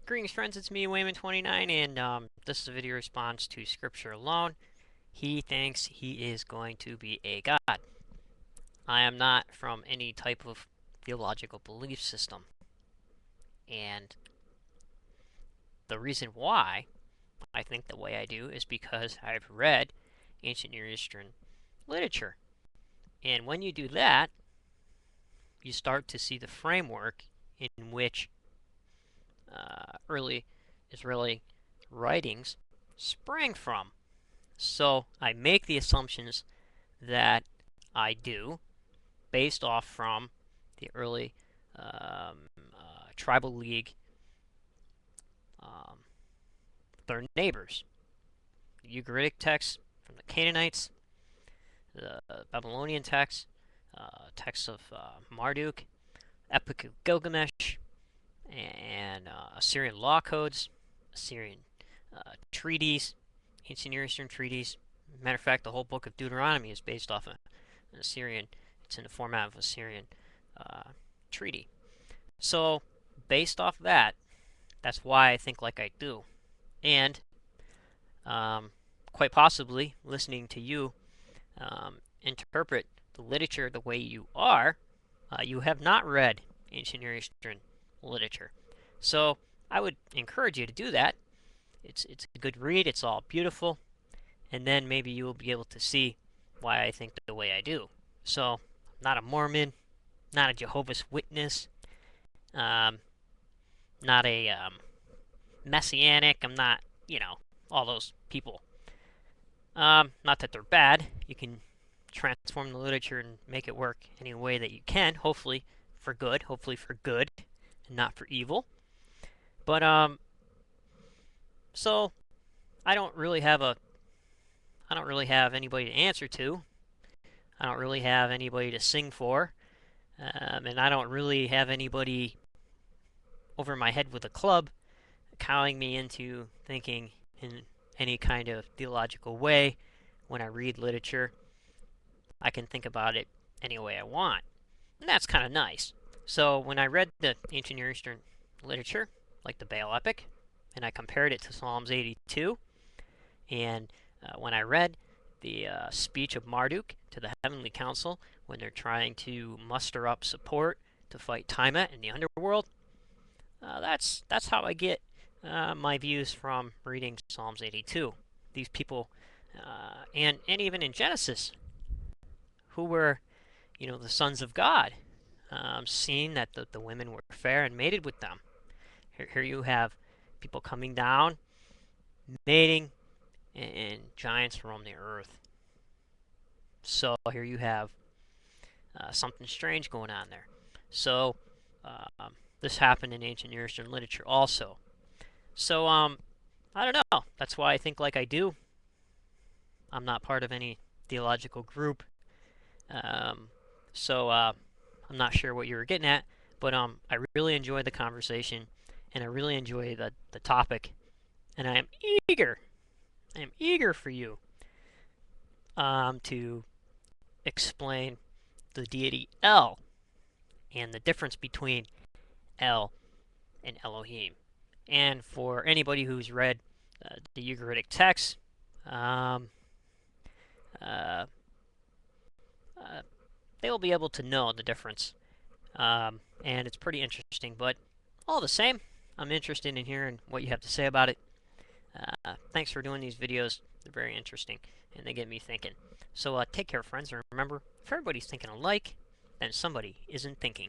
Greetings, friends. It's me, Wayman29, and this is a video response to Scripture alone. He thinks he is going to be a god. I am not from any type of theological belief system. And the reason why I think the way I do is because I've read ancient Near Eastern literature. And when you do that, you start to see the framework in which early Israeli writings sprang from. So I make the assumptions that I do based off from the early tribal league, their neighbors, the Ugaritic texts from the Canaanites, the Babylonian texts, texts of Marduk, Epic of Gilgamesh, and Assyrian law codes, Assyrian treaties, ancient Near Eastern treaties. Matter of fact, the whole book of Deuteronomy is based off an Assyrian. It's in the format of Assyrian treaty. So, based off that, that's why I think like I do. And quite possibly, listening to you interpret the literature the way you are, you have not read ancient Near Eastern literature. So, I would encourage you to do that. It's a good read. It's all beautiful. And then maybe you will be able to see why I think the way I do. So, I'm not a Mormon, not a Jehovah's Witness, not a Messianic. I'm not, all those people. Not that they're bad. You can transform the literature and make it work any way that you can, hopefully for good, and not for evil. But, so, I don't really have anybody to answer to. I don't really have anybody to sing for. And I don't really have anybody over my head with a club cowing me into thinking in any kind of theological way. When I read literature, I can think about it any way I want. And that's kind of nice. So when I read the ancient Near Eastern literature, like the Baal epic, and I compared it to Psalms 82, and when I read the speech of Marduk to the Heavenly Council when they're trying to muster up support to fight Tiamat in the underworld, that's how I get my views from reading Psalms 82. These people, and even in Genesis, who were, the sons of God, seeing that the women were fair and mated with them. Here you have people coming down, mating, and giants roam the earth. So here you have something strange going on there. So this happened in ancient Near Eastern literature also. So I don't know. That's why I think like I do. I'm not part of any theological group. So I'm not sure what you were getting at, but I really enjoyed the conversation, and I really enjoy the topic, and I am eager for you to explain the deity El and the difference between El and Elohim. And for anybody who's read the Ugaritic text, they will be able to know the difference. And it's pretty interesting, but all the same, I'm interested in hearing what you have to say about it. Thanks for doing these videos. They're very interesting, and they get me thinking. So take care, friends, and remember, if everybody's thinking alike, then somebody isn't thinking.